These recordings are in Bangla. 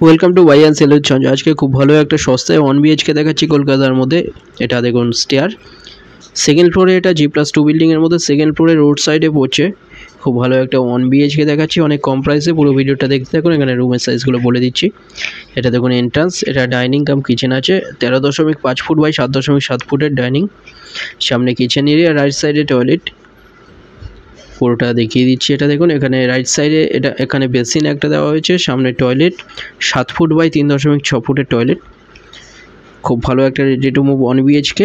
ওয়েলকাম টু বাই অ্যান্ড সেলের ছঞ্চ। আজকে খুব ভালো একটা সস্তায় 1 BHK দেখাচ্ছি কলকাতার মধ্যে। এটা দেখুন স্টেয়ার, সেকেন্ড ফ্লোরে, এটা G+2 বিল্ডিংয়ের মধ্যে সেকেন্ড ফ্লোরে রোড সাইডে পড়ছে। খুব ভালো একটা 1 BHK দেখাচ্ছি অনেক কম প্রাইসে। পুরো ভিডিওটা দেখতে থাকুন, এখানে রুমের সাইজগুলো বলে দিচ্ছি। এটা দেখুন এন্ট্রান্স, এটা ডাইনিং কাম কিচেন আছে। 13.5 ফুট বাই 7.7 ফুটের ডাইনিং, সামনে কিচেন এরিয়া, রাইট সাইডে টয়লেট। পুরোটা দেখিয়ে দিচ্ছি। এটা দেখুন এখানে রাইট সাইডে এখানে বেসিন একটা দেওয়া হয়েছে, সামনে টয়লেট 7 ফুট বাই 3.6 ফুটের টয়লেট। খুব ভালো একটা ready to move 1 BHK।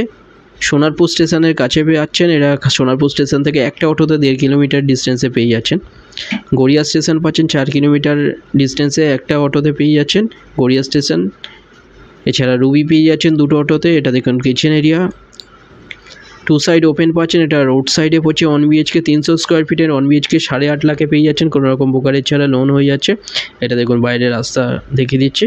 Sonarpur স্টেশনের কাছে পেয়ে যাচ্ছেন। এরা সোনারপুর স্টেশন থেকে একটা অটোতে 1.5 কিলোমিটার ডিস্টেন্সে পেয়ে যাচ্ছেন। গড়িয়া স্টেশন পাচ্ছেন 4 কিলোমিটার ডিস্টেন্সে, একটা অটোতে পেয়ে যাচ্ছেন গড়িয়া স্টেশন। এছাড়া রুবি পেয়ে যাচ্ছেন দুটো অটোতে। এটা দেখুন kitchen area, two side open পাচ্ছেন। এটা রোড সাইডে পড়ছে 1 BHK 300 স্কোয়ার ফিটের 1 BHK 8.5 লাখে পেয়ে যাচ্ছেন, কোনো রকম ব্রোকারেজ ছাড়া লোন হয়ে যাচ্ছে। এটা দেখুন বাইরের রাস্তা দেখিয়ে দিচ্ছি।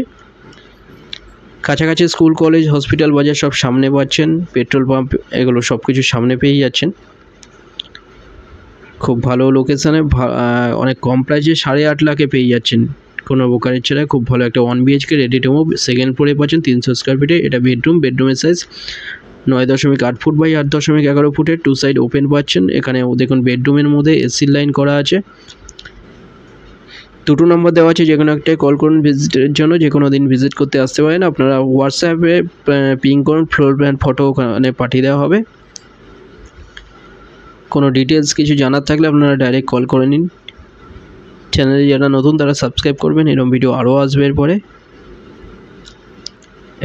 কাছাকাছি স্কুল, কলেজ, হসপিটাল, বাজার সব সামনে পাচ্ছেন। পেট্রোল পাম্প এগুলো সব কিছু সামনে পেয়ে যাচ্ছেন। খুব ভালো লোকেশানে, অনেক কম প্রাইসে 8.5 লাখে পেয়ে যাচ্ছেন কোনো ব্রোকারেজ ছাড়া। খুব ভালো একটা 1 BHK ready to move, second ফ্লোরে পাচ্ছেন 300 স্কোয়ার ফিটে। এটা বেডরুমের সাইজ 9.8 ফুট বাই 8.11 ফুটের, টু সাইড ওপেন পাচ্ছেন। এখানে দেখুন বেডরুমের মধ্যে এসির লাইন করা আছে। দুটো নম্বর দেওয়া আছে, যে কোনো একটাই কল করুন ভিজিটের জন্য। যে কোনো দিন ভিজিট করতে আসতে পারেন। আপনারা হোয়াটসঅ্যাপে পিং করুন, ফ্লোর প্ল্যান ফটো ওখানে পাঠিয়ে দেওয়া হবে। কোনো ডিটেলস কিছু জানার থাকলে আপনারা ডাইরেক্ট কল করে নিন। চ্যানেলে যারা নতুন তারা সাবস্ক্রাইব করবেন, এরকম ভিডিও আরও আসবে এরপরে।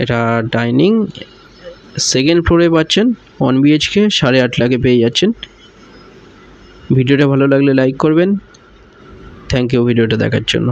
এটা ডাইনিং, সেকেন্ড ফ্লোরে পাচ্ছেন 1 BHK 8.5 লাখে পেয়ে যাচ্ছেন। ভিডিওটা ভালো লাগলে লাইক করবেন। থ্যাংক ইউ ভিডিওটা দেখার জন্য।